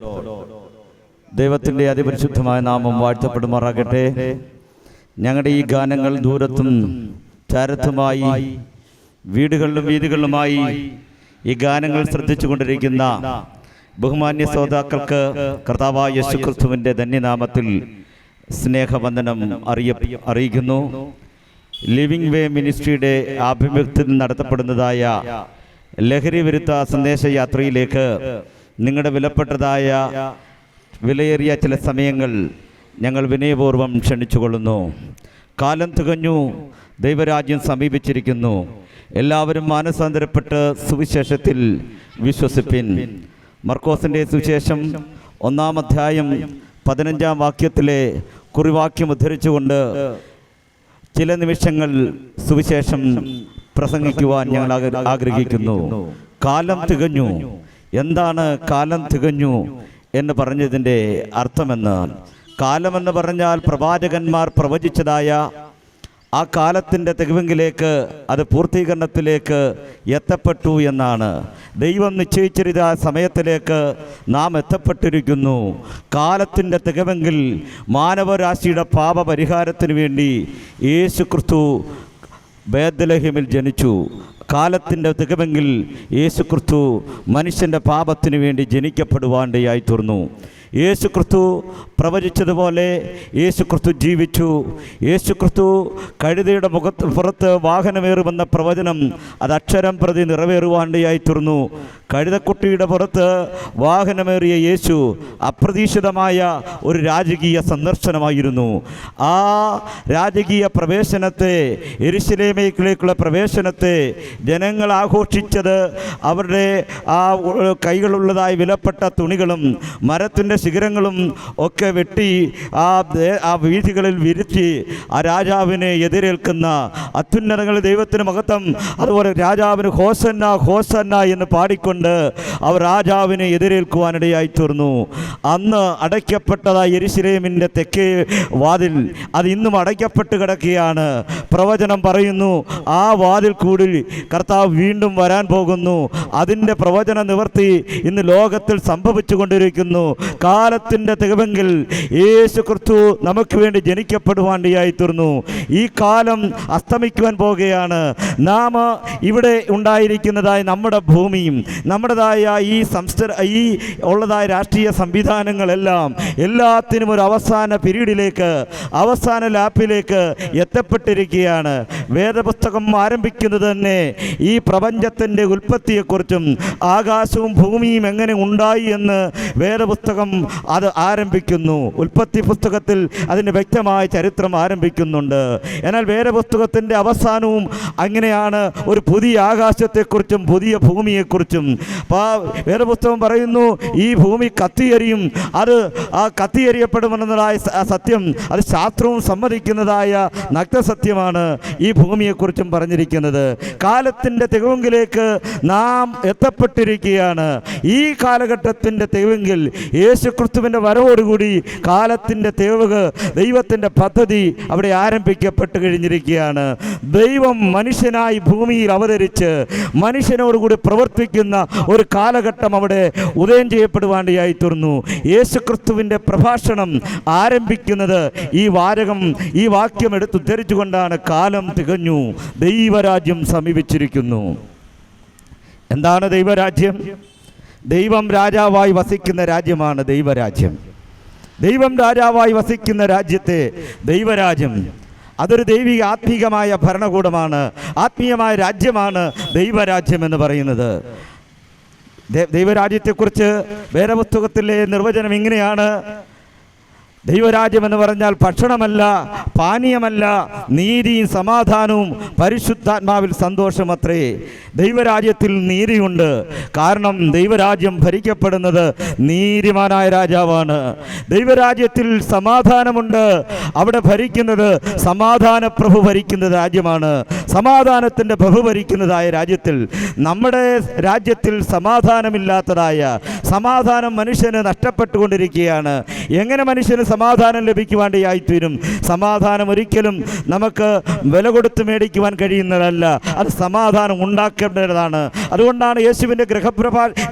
ദൈവത്തിൻ്റെ അതിപരിശുദ്ധമായ നാമം വാഴ്ത്തപ്പെടുമാറാകട്ടെ. ഞങ്ങളുടെ ഈ ഗാനങ്ങൾ ദൂരത്തും ചാരത്തുമായി വീടുകളിലും വീതികളിലുമായി ഈ ഗാനങ്ങൾ ശ്രദ്ധിച്ചുകൊണ്ടിരിക്കുന്ന ബഹുമാന്യ ശ്രോതാക്കൾക്ക് കർത്താവായ യേശുക്രിസ്തുവിൻ്റെ ധന്യനാമത്തിൽ സ്നേഹവന്ദനം അറിയിക്കുന്നു. ലിവിംഗ് വേ മിനിസ്ട്രിയുടെ ആഭിമുഖ്യത്തിൽ നടത്തപ്പെടുന്നതായ ലഹരി വിരുദ്ധ സന്ദേശയാത്രയിലേക്ക് നിങ്ങളുടെ വിലപ്പെട്ടതായ വിലയേറിയ ചില സമയങ്ങൾ ഞങ്ങൾ വിനയപൂർവ്വം ക്ഷണിച്ചുകൊള്ളുന്നു. കാലം തികഞ്ഞു, ദൈവരാജ്യം സമീപിച്ചിരിക്കുന്നു. എല്ലാവരും മാനസാന്തരപ്പെട്ട് സുവിശേഷത്തിൽ വിശ്വസിപ്പിൻ. മർക്കോസിൻ്റെ സുവിശേഷം 1-ാം അധ്യായം 15-ാം വാക്യത്തിലെ കുറിവാക്യം ഉദ്ധരിച്ചുകൊണ്ട് ചില നിമിഷങ്ങൾ സുവിശേഷം പ്രസംഗിക്കുവാൻ ഞങ്ങൾ ആഗ്രഹിക്കുന്നു. കാലം തികഞ്ഞു. എന്താണ് കാലം തികഞ്ഞു എന്ന് പറഞ്ഞതിൻ്റെ അർത്ഥമെന്ന്? കാലമെന്ന് പറഞ്ഞാൽ പ്രവാചകന്മാർ പ്രവചിച്ചതായ ആ കാലത്തിൻ്റെ തികവെങ്കിലേക്ക്, അത് പൂർത്തീകരണത്തിലേക്ക് എത്തപ്പെട്ടു എന്നാണ്. ദൈവം നിശ്ചയിച്ചിരുന്ന സമയത്തിലേക്ക് നാം എത്തപ്പെട്ടിരിക്കുന്നു. കാലത്തിൻ്റെ തികവെങ്കിൽ മാനവരാശിയുടെ പാപപരിഹാരത്തിന് വേണ്ടി യേശുക്രിസ്തു ബേത്ലഹേമിൽ ജനിച്ചു. കാലത്തിൻ്റെ തികവെങ്കിൽ യേശുക്രിസ്തു മനുഷ്യൻ്റെ പാപത്തിന് വേണ്ടി ജനിക്കപ്പെടുവാനിടയായി തീർന്നു. യേശുക്രിസ്തു പ്രവചിച്ചതുപോലെ യേശുക്രിസ്തു ജീവിച്ചു. യേശുക്രിസ്തു കഴുതയുടെ പുറത്ത് വാഹനമേറുമെന്ന പ്രവചനം അത് അക്ഷരം പ്രതി നിറവേറുവാനിടയായി തീർന്നു. കഴുതക്കുട്ടിയുടെ പുറത്ത് വാഹനമേറിയ യേശു അപ്രതീക്ഷിതമായ ഒരു രാജകീയ സന്ദർശനമായിരുന്നു. ആ രാജകീയ പ്രവേശനത്തെ, യെരുശലേമിലേക്കുള്ള പ്രവേശനത്തെ ജനങ്ങൾ ആഘോഷിച്ചത് അവരുടെ ആ കൈകളുള്ളതായ വിലപ്പെട്ട തുണികളും മരത്തിൻ്റെ ശിഖരങ്ങളും ഒക്കെ വെട്ടി ആ വീഥികളിൽ വിരിച്ച് ആ രാജാവിനെ എതിരേൽക്കുന്ന അത്യുന്നതങ്ങളിൽ ദൈവത്തിന് മഹത്വം, അതുപോലെ രാജാവിന് ഹോസന്ന ഹോസന്ന എന്ന് പാടിക്കൊണ്ട് അവർ രാജാവിനെ എതിരേൽക്കുവാനിടയായി തീർന്നു. അന്ന് അടയ്ക്കപ്പെട്ടതായ യെരുശലേമിൻ്റെ തെക്കേ വാതിൽ അത് ഇന്നും അടയ്ക്കപ്പെട്ട് കിടക്കുകയാണ്. പ്രവചനം പറയുന്നു, ആ വാതിൽ കൂടി കർത്താവ് വീണ്ടും വരാൻ പോകുന്നു. അതിൻ്റെ പ്രവചന നിവർത്തി ഇന്ന് ലോകത്തിൽ സംഭവിച്ചു കൊണ്ടിരിക്കുന്നു. കാലത്തിൻ്റെ തികവെങ്കിൽ യേശുക്രിസ്തു നമുക്ക് വേണ്ടി ജനിക്കപ്പെടുവാനിടയായി തീർന്നു. ഈ കാലം അസ്തമിക്കുവാൻ പോകുകയാണ്. നാം ഇവിടെ ഉണ്ടായിരിക്കുന്നതായ നമ്മുടെ ഭൂമിയും നമ്മുടേതായ ഈ ഉള്ളതായ രാഷ്ട്രീയ സംവിധാനങ്ങളെല്ലാം എല്ലാത്തിനും ഒരു അവസാന പീരീഡിലേക്ക്, അവസാന ലാപ്പിലേക്ക് എത്തപ്പെട്ടിരിക്കുകയാണ്. വേദപുസ്തകം ആരംഭിക്കുന്നത് തന്നെ ഈ പ്രപഞ്ചത്തിൻ്റെ ഉൽപ്പത്തിയെക്കുറിച്ചും ആകാശവും ഭൂമിയും എങ്ങനെ ഉണ്ടായി എന്ന് വേദപുസ്തകം അത് ആരംഭിക്കുന്നു. ഉൽപ്പത്തി പുസ്തകത്തിൽ അതിൻ്റെ വ്യക്തമായ ചരിത്രം ആരംഭിക്കുന്നുണ്ട്. എന്നാൽ വേദപുസ്തകത്തിൻ്റെ അവസാനവും അങ്ങനെയാണ്. ഒരു പുതിയ ആകാശത്തെക്കുറിച്ചും പുതിയ ഭൂമിയെക്കുറിച്ചും വേദപുസ്തകം പറയുന്നു, ഈ ഭൂമി കത്തിയെരിയും. അത് ആ കത്തിയെറിയപ്പെടുമെന്നതായ സത്യം അത് ശാസ്ത്രവും സമ്മതിക്കുന്നതായ നഗ്നസത്യമാണ് ഈ ഭൂമിയെക്കുറിച്ചും പറഞ്ഞിരിക്കുന്നത്. കാലത്തിൻ്റെ തികവെങ്കിലേക്ക് നാം എത്തപ്പെട്ടിരിക്കുകയാണ്. ഈ കാലഘട്ടത്തിൻ്റെ തികവെങ്കിൽ യേശുക്രിസ്തുവിൻ്റെ വരവോടുകൂടി കാലത്തിൻ്റെ തികവ്, ദൈവത്തിൻ്റെ പദ്ധതി അവിടെ ആരംഭിക്കപ്പെട്ട് കഴിഞ്ഞിരിക്കുകയാണ്. ദൈവം മനുഷ്യനായി ഭൂമിയിൽ അവതരിച്ച് മനുഷ്യനോടുകൂടി പ്രവർത്തിക്കുന്ന ഒരു കാലഘട്ടം അവിടെ ഉദയം ചെയ്യപ്പെടുവാനിടയായി തീർന്നു. യേശുക്രിസ്തുവിൻ്റെ പ്രഭാഷണം ആരംഭിക്കുന്നത് ഈ വാക്യം എടുത്തുദ്ധരിച്ചുകൊണ്ടാണ്. കാലം തികഞ്ഞു, ദൈവരാജ്യം സമീപിച്ചിരിക്കുന്നു. എന്താണ് ദൈവരാജ്യം? ദൈവം രാജാവായി വസിക്കുന്ന രാജ്യമാണ് ദൈവരാജ്യം. ദൈവം രാജാവായി വസിക്കുന്ന രാജ്യത്തെ ദൈവരാജ്യം, അതൊരു ദൈവിക ആത്മീകമായ ഭരണകൂടമാണ്, ആത്മീയമായ രാജ്യമാണ് ദൈവരാജ്യം എന്ന് പറയുന്നത്. ദൈവരാജ്യത്തെക്കുറിച്ച് വേദപുസ്തകത്തിലെ നിർവചനം ഇങ്ങനെയാണ്: ദൈവരാജ്യം എന്ന് പറഞ്ഞാൽ ഭക്ഷണമല്ല, പാനീയമല്ല, നീതിയും സമാധാനവും പരിശുദ്ധാത്മാവിൽ സന്തോഷമത്രേ. ദൈവരാജ്യത്തിൽ നീതിയുണ്ട്. കാരണം ദൈവരാജ്യം ഭരിക്കപ്പെടുന്നത് നീതിമാനായ രാജാവാണ്. ദൈവരാജ്യത്തിൽ സമാധാനമുണ്ട്. അവിടെ ഭരിക്കുന്നത് സമാധാന പ്രഭു ഭരിക്കുന്ന രാജ്യമാണ്. സമാധാനത്തിൻ്റെ പ്രഭു ഭരിക്കുന്നതായ രാജ്യത്തിൽ, നമ്മുടെ രാജ്യത്തിൽ സമാധാനമില്ലാത്തതായ, സമാധാനം മനുഷ്യന് നഷ്ടപ്പെട്ടുകൊണ്ടിരിക്കുകയാണ്. എങ്ങനെ മനുഷ്യന് സമാധാനം ലഭിക്കുവാണ്ടിയായിത്തീരും? സമാധാനം ഒരിക്കലും നമുക്ക് വില കൊടുത്ത് മേടിക്കുവാൻ കഴിയുന്നതല്ല, അത് സമാധാനം ഉണ്ടാക്കേണ്ടതാണ്. അതുകൊണ്ടാണ് യേശുവിൻ്റെ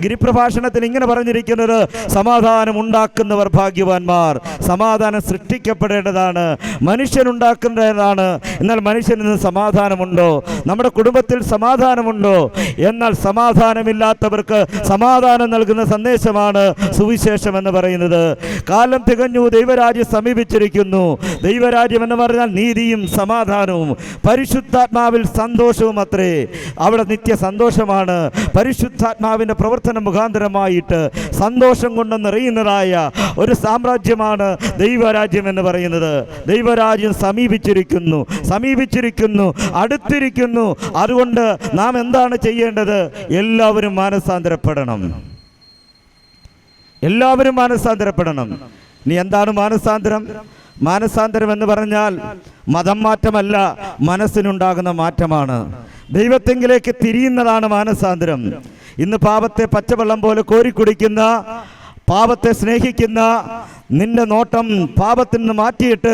ഗിരിപ്രഭാഷണത്തിൽ ഇങ്ങനെ പറഞ്ഞിരിക്കുന്നത്, സമാധാനം ഉണ്ടാക്കുന്നവർ ഭാഗ്യവാന്മാർ. സമാധാനം സൃഷ്ടിക്കപ്പെടേണ്ടതാണ്, മനുഷ്യനുണ്ടാക്കേണ്ടതാണ്. എന്നാൽ മനുഷ്യന് സമാധാനമുണ്ടോ? നമ്മുടെ കുടുംബത്തിൽ സമാധാനമുണ്ടോ? എന്നാൽ സമാധാനമില്ലാത്തവർക്ക് സമാധാനം നൽകുന്ന സന്ദേശമാണ് സുവിശേഷം എന്ന് പറയുന്നത്. കാലം തികഞ്ഞു, ദൈവരാജ്യം സമീപിച്ചിരിക്കുന്നു. ദൈവരാജ്യം എന്ന് പറഞ്ഞാൽ നീതിയും സമാധാനവും പരിശുദ്ധാത്മാവിൽ സന്തോഷവും അത്രേ. അവിടെ നിത്യ സന്തോഷമാണ്. പരിശുദ്ധാത്മാവിൻ്റെ പ്രവർത്തന മുഖാന്തരമായിട്ട് സന്തോഷം കൊണ്ട് നിറയുന്നതായ ഒരു സാമ്രാജ്യമാണ് ദൈവരാജ്യം എന്ന് പറയുന്നത്. ദൈവരാജ്യം സമീപിച്ചിരിക്കുന്നു, അടുത്തിരിക്കുന്നു. അതുകൊണ്ട് നാം എന്താണ് ചെയ്യേണ്ടത്? എല്ലാവരും മാനസാന്തരപ്പെടണം. ഇനി എന്താണ് മാനസാന്തരം? മാനസാന്തരം എന്ന് പറഞ്ഞാൽ മതം മാറ്റമല്ല, മനസ്സിനുണ്ടാകുന്ന മാറ്റമാണ്. ദൈവത്തെങ്കിലേക്ക് തിരിയുന്നതാണ് മാനസാന്തരം. ഇന്ന് പാപത്തെ പച്ചവെള്ളം പോലെ കോരിക്കുടിക്കുന്ന, പാപത്തെ സ്നേഹിക്കുന്ന നിന്റെ നോട്ടം പാപത്തിൽ നിന്ന് മാറ്റിയിട്ട്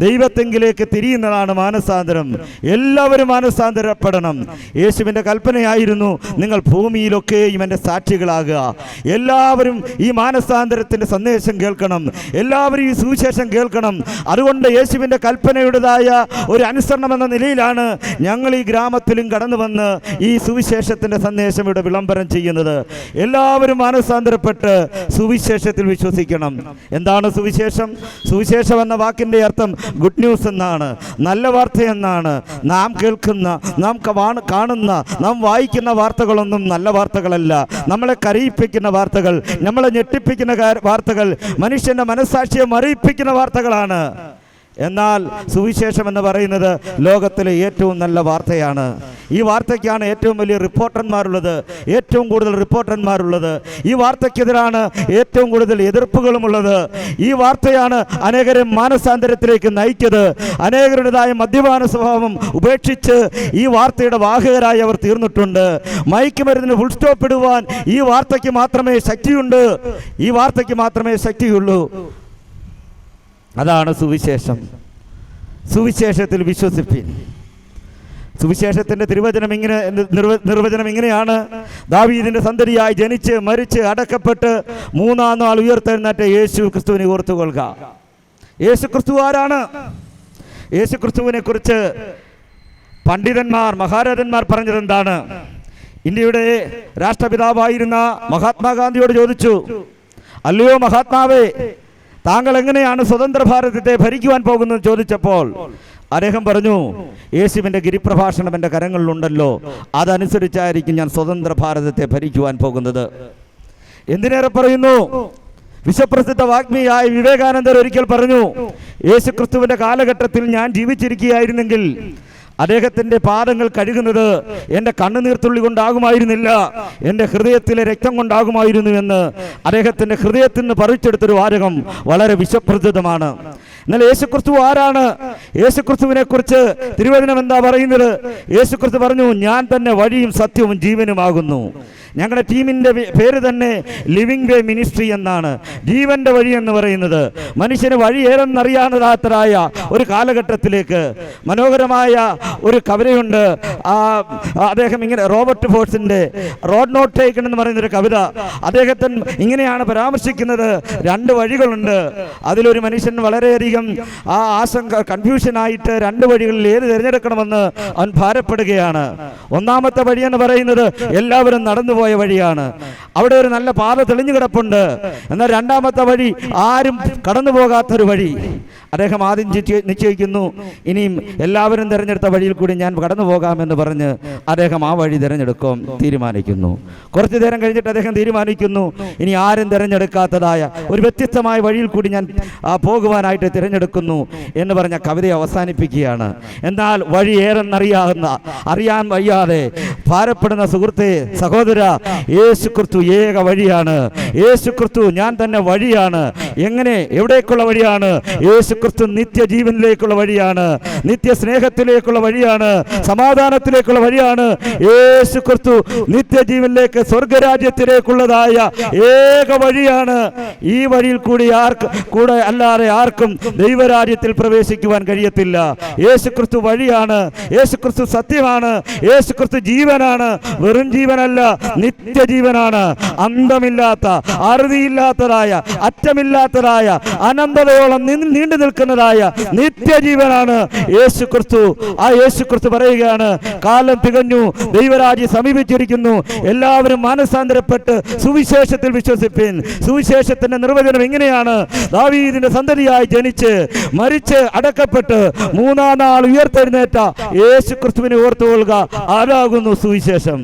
ദൈവത്തെങ്കിലേക്ക് തിരിയുന്നതാണ് മാനസാന്തരം. എല്ലാവരും മാനസാന്തരപ്പെടണം. യേശുവിൻ്റെ കൽപ്പനയായിരുന്നു, നിങ്ങൾ ഭൂമിയിലൊക്കെയും എൻ്റെ സാക്ഷികളാകുക. എല്ലാവരും ഈ മാനസാന്തരത്തിൻ്റെ സന്ദേശം കേൾക്കണം, എല്ലാവരും ഈ സുവിശേഷം കേൾക്കണം. അതുകൊണ്ട് യേശുവിൻ്റെ കൽപ്പനയുടേതായ ഒരു അനുസരണം എന്ന നിലയിലാണ് ഞങ്ങൾ ഈ ഗ്രാമത്തിലും കടന്നു വന്ന് ഈ സുവിശേഷത്തിൻ്റെ സന്ദേശം ഇവിടെ വിളംബരം ചെയ്യുന്നത്. എല്ലാവരും മാനസാന്തരപ്പെട്ട് സുവിശേഷത്തിൽ വിശ്വസിക്കണം. എന്താണ് സുവിശേഷം? സുവിശേഷം എന്ന വാക്കിൻ്റെ അർത്ഥം ഗുഡ് ന്യൂസ് എന്നാണ്, നല്ല വാർത്ത എന്നാണ്. നാം കേൾക്കുന്ന, നാം കാണുന്ന, നാം വായിക്കുന്ന വാർത്തകളൊന്നും നല്ല വാർത്തകളല്ല. നമ്മളെ കരയിപ്പിക്കുന്ന വാർത്തകൾ, നമ്മളെ ഞെട്ടിപ്പിക്കുന്ന വാർത്തകൾ, മനുഷ്യൻ്റെ മനസ്സാക്ഷിയെ മറിയിപ്പിക്കുന്ന വാർത്തകളാണ്. എന്നാൽ സുവിശേഷം എന്ന് പറയുന്നത് ലോകത്തിലെ ഏറ്റവും നല്ല വാർത്തയാണ്. ഈ വാർത്തയ്ക്കാണ് ഏറ്റവും വലിയ റിപ്പോർട്ടർമാരുള്ളത്, ഏറ്റവും കൂടുതൽ റിപ്പോർട്ടർമാരുള്ളത്. ഈ വാർത്തയ്ക്കെതിരാണ് ഏറ്റവും കൂടുതൽ എതിർപ്പുകളുമുള്ളത്. ഈ വാർത്തയാണ് അനേകരെ മാനസാന്തരത്തിലേക്ക് നയിച്ചത്. അനേകരുടേതായ മദ്യപാന സ്വഭാവം ഉപേക്ഷിച്ച് ഈ വാർത്തയുടെ വാഹകരായി അവർ തീർന്നിട്ടുണ്ട്. മയക്കുമരുന്നിന് ഫുൾ സ്റ്റോപ്പ് ഇടുവാൻ ഈ വാർത്തയ്ക്ക് മാത്രമേ ശക്തിയുണ്ട്, ഈ വാർത്തയ്ക്ക് മാത്രമേ ശക്തിയുള്ളൂ. അതാണ് സുവിശേഷം. സുവിശേഷത്തിൽ വിശ്വസിപ്പിൻ. സുവിശേഷത്തിൻ്റെ നിർവചനം ഇങ്ങനെയാണ്: ദാവീദിൻ്റെ സന്തതിയായി ജനിച്ച് മരിച്ച് അടക്കപ്പെട്ട് മൂന്നാം നാൾ ഉയർത്തെഴുന്നേറ്റ യേശു ക്രിസ്തുവിനെ ഓർത്തുകൊള്ളുക. യേശു ക്രിസ്തു ആരാണ്? യേശു ക്രിസ്തുവിനെ കുറിച്ച് പണ്ഡിതന്മാർ, മഹാരഥന്മാർ പറഞ്ഞത് എന്താണ്? ഇന്ത്യയുടെ രാഷ്ട്രപിതാവായിരുന്ന മഹാത്മാഗാന്ധിയോട് ചോദിച്ചു, അല്ലയോ മഹാത്മാവേ, താങ്കൾ എങ്ങനെയാണ് സ്വതന്ത്ര ഭാരതത്തെ ഭരിക്കുവാൻ പോകുന്നത് ചോദിച്ചപ്പോൾ അദ്ദേഹം പറഞ്ഞു, യേശുവിൻ്റെ ഗിരിപ്രഭാഷണം എൻ്റെ കരങ്ങളിലുണ്ടല്ലോ, അതനുസരിച്ചായിരിക്കും ഞാൻ സ്വതന്ത്ര ഭാരതത്തെ ഭരിക്കുവാൻ പോകുന്നത്. എന്തിനേറെ പറയുന്നു, വിശ്വപ്രസിദ്ധ വാഗ്മിയായ വിവേകാനന്ദർ ഒരിക്കൽ പറഞ്ഞു, യേശു ക്രിസ്തുവിൻ്റെ കാലഘട്ടത്തിൽ ഞാൻ ജീവിച്ചിരിക്കുകയായിരുന്നെങ്കിൽ അദ്ദേഹത്തിൻ്റെ പാദങ്ങൾ കഴുകുന്നത് എൻ്റെ കണ്ണുനീർത്തുള്ളി കൊണ്ടാകുമായിരുന്നില്ല, എൻ്റെ ഹൃദയത്തിലെ രക്തം കൊണ്ടാകുമായിരുന്നു എന്ന് അദ്ദേഹത്തിൻ്റെ ഹൃദയത്തിൽ നിന്ന് പറിച്ചെടുത്തൊരു വാചകം വളരെ വിശ്വപ്രസിദ്ധമാണ്. എന്നാൽ യേശുക്രിസ്തു ആരാണ്? യേശുക്രിസ്തുവിനെ കുറിച്ച് തിരുവചനം എന്താ പറയുന്നത്? യേശുക്രിസ്തു പറഞ്ഞു, ഞാൻ തന്നെ വഴിയും സത്യവും ജീവനുമാകുന്നു. ഞങ്ങളുടെ ടീമിൻ്റെ പേര് തന്നെ ലിവിംഗ് വേ മിനിസ്ട്രി എന്നാണ്. ജീവൻ്റെ വഴി എന്ന് പറയുന്നത് മനുഷ്യന് വഴി ഏതെന്നറിയാവുന്നതായ ഒരു കാലഘട്ടത്തിലേക്ക് മനോഹരമായ ഒരു കവിതയുണ്ട്. അദ്ദേഹം ഇങ്ങനെ, റോബർട്ട് ഫോർസിൻ്റെ റോഡ് നോട്ട് ടേക്കൺ എന്ന് പറയുന്നൊരു കവിത, അദ്ദേഹത്തിന് ഇങ്ങനെയാണ് പരാമർശിക്കുന്നത്: രണ്ട് വഴികളുണ്ട്, അതിലൊരു മനുഷ്യൻ വളരെയധികം കൺഫ്യൂഷനായിട്ട് രണ്ട് വഴികളിൽ ഏത് തിരഞ്ഞെടുക്കണമെന്ന് അവൻ ഭാരപ്പെടുകയാണ്. ഒന്നാമത്തെ വഴി എന്ന് പറയുന്നത് എല്ലാവരും നടന്നുപോയ വഴിയാണ്, അവിടെ ഒരു നല്ല പാത തെളിഞ്ഞു കിടപ്പുണ്ട്. എന്നാൽ രണ്ടാമത്തെ വഴി ആരും കടന്നു പോകാത്തൊരു വഴി. അദ്ദേഹം ആദ്യം നിശ്ചയിക്കുന്നു, ഇനിയും എല്ലാവരും തിരഞ്ഞെടുത്ത വഴിയിൽ കൂടി ഞാൻ കടന്നു പോകാമെന്ന് പറഞ്ഞ് അദ്ദേഹം ആ വഴി തിരഞ്ഞെടുക്കും തീരുമാനിക്കുന്നു. കുറച്ചു നേരം കഴിഞ്ഞിട്ട് അദ്ദേഹം തീരുമാനിക്കുന്നു, ഇനി ആരും തിരഞ്ഞെടുക്കാത്തതായ ഒരു വ്യത്യസ്തമായ വഴിയിൽ കൂടി ഞാൻ പോകുവാനായിട്ട് തിരഞ്ഞെടുക്കുന്നു എന്ന് പറഞ്ഞ കവിത അവസാനിപ്പിക്കുകയാണ്. എന്നാൽ വഴി അറിയാൻ വയ്യാതെ ഭാരപ്പെടുന്ന സുഹൃത്തെ, സഹോദര, യേശു ക്രിസ്തു ഏക വഴിയാണ്. യേശു ക്രിസ്തു ഞാൻ തന്നെ വഴിയാണ്. എങ്ങനെ, എവിടേക്കുള്ള വഴിയാണ്? യേശുക്രിസ്തു നിത്യജീവനിലേക്കുള്ള വഴിയാണ്, നിത്യസ്നേഹത്തിലേക്കുള്ള വഴിയാണ്, സമാധാനത്തിലേക്കുള്ള വഴിയാണ്. യേശുക്രിസ്തു നിത്യജീവനിലേക്ക്, സ്വർഗരാജ്യത്തിലേക്കുള്ളതായ ഏക വഴിയാണ്. ഈ വഴിയിൽ കൂടെ അല്ലാതെ ആർക്കും ദൈവരാജ്യത്തിൽ പ്രവേശിക്കുവാൻ കഴിയത്തില്ല. യേശുക്രിസ്തു വഴിയാണ്, യേശുക്രിസ്തു സത്യമാണ്, യേശുക്രിസ്തു ജീവനാണ്. വെറും ജീവനല്ല, നിത്യജീവനാണ്. അന്തമില്ലാത്ത, അറുതിയില്ലാത്തതായ, അറ്റമില്ലാത്തതായ, അനന്തതയോളം നീണ്ടു നിൽക്കുന്നതായ നിത്യജീവനാണ് യേശുക്രിസ്തു. ആ യേശുക്രിസ്തു പറയുകയാണ്, കാലം തികഞ്ഞു, ദൈവരാജ്യം സമീപിച്ചിരിക്കുന്നു, എല്ലാവരും മാനസാന്തരപ്പെട്ട് സുവിശേഷത്തിൽ വിശ്വസിപ്പിൻ. സുവിശേഷത്തിന്റെ നിർവചനം ഇങ്ങനെയാണ്: ദാവീദിന്റെ സന്തതിയായി ജനിച്ച് മരിച്ച് അടക്കപ്പെട്ട് മൂന്നാം നാൾ ഉയർത്തെഴുന്നേറ്റ യേശുക്രിസ്തുവിനെ ഓർത്തുകൊള്ളുക. ആരാകുന്നു സുവിശേഷം?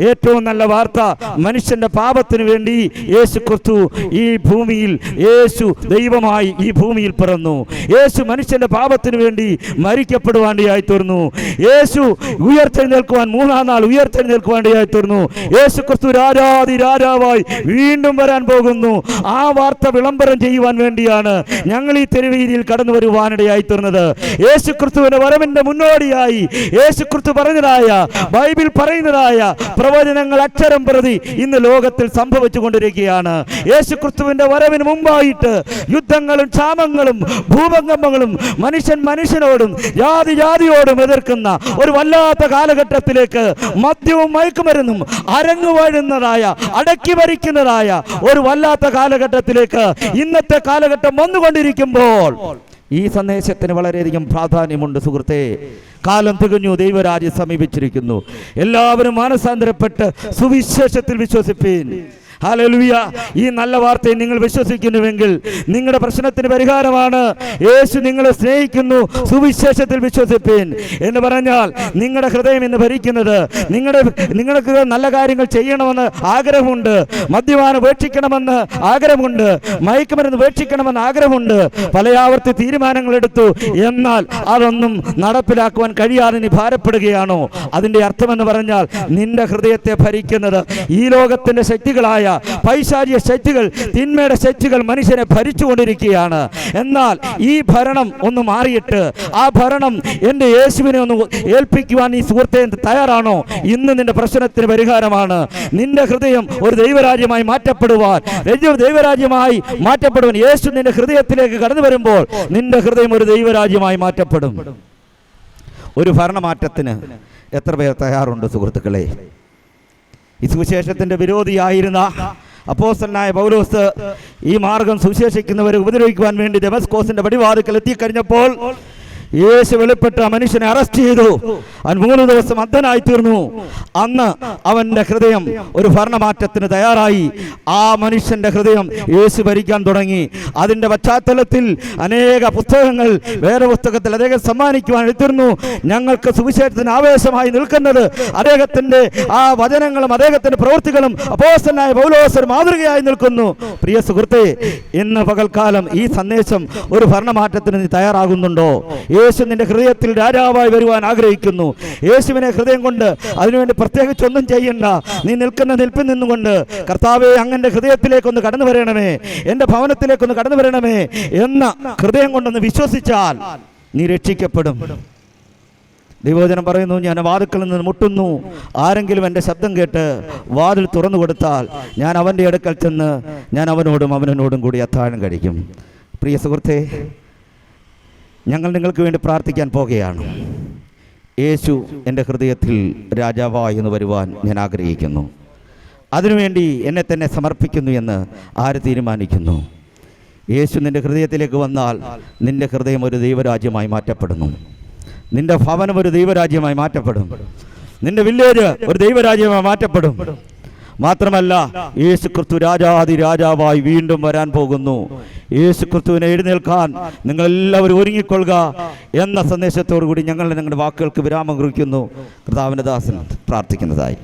ഏറ്റവും നല്ല വാർത്ത, മനുഷ്യന്റെ പാപത്തിന് വേണ്ടി യേശുക്രിസ്തു ഈ ഭൂമിയിൽ, യേശു ദൈവമായി ഈ ഭൂമിയിൽ പിറന്നു. യേശു മനുഷ്യന്റെ പാപത്തിന് വേണ്ടി മരിക്കപ്പെടുവാണ്ടിയായി തീർന്നു. യേശു ഉയർത്തെഴുന്നേൽക്കുവാൻ, മൂന്നാം നാൾ ഉയർത്തെഴുന്നേൽക്കുവാണ്ടിയായി തീർന്നു. യേശുക്രിസ്തു രാജാതി രാജാവായി വീണ്ടും വരാൻ പോകുന്നു. ആ വാർത്ത വിളംബരം ചെയ്യുവാൻ വേണ്ടിയാണ് ഞങ്ങൾ ഈ തെരുവീതിയിൽ കടന്നു വരുവാനിടയായി തീർന്നത്. യേശുക്രിസ്തുവിന്റെ വരവിന്റെ മുന്നോടിയായി യേശുക്രിസ്തു പറഞ്ഞതായ, ബൈബിൾ പറയുന്നതായ പ്രവചനങ്ങൾ അക്ഷരം പ്രതി ഇന്ന് ലോകത്തിൽ സംഭവിച്ചു കൊണ്ടിരിക്കുകയാണ്. യേശുക്രിസ്തുവിന്റെ വരവിന് മുമ്പായിട്ട് യുദ്ധങ്ങളും ക്ഷാമങ്ങളും ഭൂകമ്പങ്ങളും മനുഷ്യനോടും ജാതിയോടും എതിർക്കുന്ന ഒരു വല്ലാത്ത കാലഘട്ടത്തിലേക്ക്, മദ്യവും മയക്കുമരുന്നും അരങ്ങുവാഴുന്നതായ, അടക്കി ഭരിക്കുന്നതായ ഒരു വല്ലാത്ത കാലഘട്ടത്തിലേക്ക് ഇന്നത്തെ കാലഘട്ടം വന്നുകൊണ്ടിരിക്കുമ്പോൾ ഈ സന്ദേശത്തിന് വളരെയധികം പ്രാധാന്യമുണ്ട് സുഹൃത്തേ. കാലം തികഞ്ഞു, ദൈവരാജ്യം സമീപിച്ചിരിക്കുന്നു, എല്ലാവരും മാനസാന്തരപ്പെട്ട് സുവിശേഷത്തിൽ വിശ്വസിപ്പീൻ. ഹല്ലേലൂയ. ഈ നല്ല വാർത്തയെ നിങ്ങൾ വിശ്വസിക്കുന്നുവെങ്കിൽ നിങ്ങളുടെ പ്രശ്നത്തിന് പരിഹാരമാണ്. യേശു നിങ്ങളെ സ്നേഹിക്കുന്നു, സുവിശേഷത്തിൽ വിശ്വസിപ്പീൻ എന്ന് പറഞ്ഞാൽ നിങ്ങളുടെ ഹൃദയം ഇന്ന് ഭരിക്കുന്നത്, നിങ്ങൾക്ക് നല്ല കാര്യങ്ങൾ ചെയ്യണമെന്ന് ആഗ്രഹമുണ്ട്, മദ്യപാനം ഉപേക്ഷിക്കണമെന്ന് ആഗ്രഹമുണ്ട്, മയക്കുമരുന്ന് ഉപേക്ഷിക്കണമെന്ന് ആഗ്രഹമുണ്ട്, പലയാവർത്തി തീരുമാനങ്ങൾ എടുത്തു, എന്നാൽ അതൊന്നും നടപ്പിലാക്കുവാൻ കഴിയാതെ നീ ഭാരപ്പെടുകയാണോ? അതിൻ്റെ അർത്ഥമെന്ന് പറഞ്ഞാൽ നിന്റെ ഹൃദയത്തെ ഭരിക്കുന്നത് ഈ ലോകത്തിന്റെ ശക്തികളായ പൈശാചിക ശക്തികൾ, തിന്മയുടെ ശക്തികൾ മനുഷ്യനെ ഭരിച്ചുകൊണ്ടിരിക്കുകയാണ്. എന്നാൽ ഈ ഭരണം ഒന്ന് മാറിയിട്ട് ആ ഭരണം എൻ്റെ യേശുവിനെ ഒന്ന് ഏൽപ്പിക്കുവാൻ നീ സുഹൃത്തെ തയ്യാറാണോ? ഇന്ന് നിന്റെ പ്രശ്നത്തിന് പരിഹാരമാണ്. നിന്റെ ഹൃദയം ഒരു ദൈവരാജ്യമായി മാറ്റപ്പെടുവാൻ, യേശു നിന്റെ ഹൃദയത്തിലേക്ക് കടന്നു വരുമ്പോൾ നിന്റെ ഹൃദയം ഒരു ദൈവരാജ്യമായി മാറ്റപ്പെടും. ഒരു ഭരണമാറ്റത്തിന് എത്ര പേർ തയ്യാറുണ്ട് സുഹൃത്തുക്കളെ? ഈ സുവിശേഷത്തിന്റെ വിരോധിയായിരുന്ന അപ്പോസ്തലനായ പൗലോസ് ഈ മാർഗം സുവിശേഷിക്കുന്നവരെ ഉപദ്രവിക്കുവാൻ വേണ്ടി ദമസ്കോസിന്റെ പടിവാതിൽക്കൽ എത്തിക്കഴിഞ്ഞപ്പോൾ യേശു വെളിപ്പെട്ട് ആ മനുഷ്യനെ അറസ്റ്റ് ചെയ്തു. അവൻ 3 ദിവസം അന്ധനായി തീർന്നു. അന്ന് അവന്റെ ഹൃദയം ഒരു ഭരണമാറ്റത്തിന് തയ്യാറായി. ആ മനുഷ്യന്റെ ഹൃദയം യേശു ഭരിക്കാൻ തുടങ്ങി. അതിന്റെ പശ്ചാത്തലത്തിൽ അനേക പുസ്തകങ്ങൾ വേറെ പുസ്തകത്തിൽ അദ്ദേഹം സമ്മാനിക്കുവാൻ എത്തിയിരുന്നു. ഞങ്ങൾക്ക് സുവിശേഷത്തിന് ആവേശമായി നിൽക്കുന്നത് അദ്ദേഹത്തിന്റെ ആ വചനങ്ങളും അദ്ദേഹത്തിന്റെ പ്രവൃത്തികളും അപ്പോസ്തലനായ പൗലോസ് മാതൃകയായി നിൽക്കുന്നു. പ്രിയ സുഹൃത്തേ, ഇന്ന് പകൽക്കാലം ഈ സന്ദേശം ഒരു ഭരണമാറ്റത്തിന് നീ തയ്യാറാകുന്നുണ്ടോ? യേശു നിന്റെ ഹൃദയത്തിൽ രാജാവായി വരുവാൻ ആഗ്രഹിക്കുന്നു. യേശുവിനെ ഹൃദയം കൊണ്ട് അതിനുവേണ്ടി പ്രത്യേകിച്ച് ഒന്നും ചെയ്യണ്ട. നീ നിൽക്കുന്ന നിൽപ്പിൽ നിന്നുകൊണ്ട്, കർത്താവേ അങ്ങന്റെ ഹൃദയത്തിലേക്കൊന്ന് കടന്നു വരണമേ, എൻ്റെ ഭവനത്തിലേക്കൊന്ന് കടന്നു വരണമേ എന്ന ഹൃദയം കൊണ്ടൊന്ന് വിശ്വസിച്ചാൽ നീ രക്ഷിക്കപ്പെടും. ദൈവവചനം പറയുന്നു, ഞാൻ വാതിൽക്കൽ നിന്ന് മുട്ടുന്നു, ആരെങ്കിലും എൻ്റെ ശബ്ദം കേട്ട് വാതിൽ തുറന്നു കൊടുത്താൽ ഞാൻ അവൻ്റെ അടുക്കൽ ചെന്ന് ഞാൻ അവനോടും കൂടി അത്താഴം കഴിക്കും. പ്രിയ സുഹൃത്തേ, ഞങ്ങൾ നിങ്ങൾക്ക് വേണ്ടി പ്രാർത്ഥിക്കാൻ പോകുകയാണ്. യേശു എൻ്റെ ഹൃദയത്തിൽ രാജാവായി എന്ന് വരുവാൻ ഞാൻ ആഗ്രഹിക്കുന്നു. അതിനുവേണ്ടി എന്നെ തന്നെ സമർപ്പിക്കുന്നു എന്ന് ആര് തീരുമാനിക്കുന്നു? യേശു നിൻ്റെ ഹൃദയത്തിലേക്ക് വന്നാൽ നിൻ്റെ ഹൃദയം ഒരു ദൈവരാജ്യമായി മാറ്റപ്പെടുന്നു. നിൻ്റെ ഭവനം ഒരു ദൈവരാജ്യമായി മാറ്റപ്പെടും. നിൻ്റെ വില്ലേജ് ഒരു ദൈവരാജ്യമായി മാറ്റപ്പെടും. മാത്രമല്ല, യേശുക്രിസ്തു രാജാതി രാജാവായി വീണ്ടും വരാൻ പോകുന്നു. യേശുക്രിസ്തുവിനെ എഴുന്നേൽക്കാൻ നിങ്ങളെല്ലാവരും ഒരുങ്ങിക്കൊള്ളുക എന്ന സന്ദേശത്തോടു കൂടി ഞങ്ങളുടെ വാക്കുകൾക്ക് വിരാമം കുറിക്കുന്നു. കർത്താവിൻ്റെ ദാസൻ പ്രാർത്ഥിക്കുന്നതായി.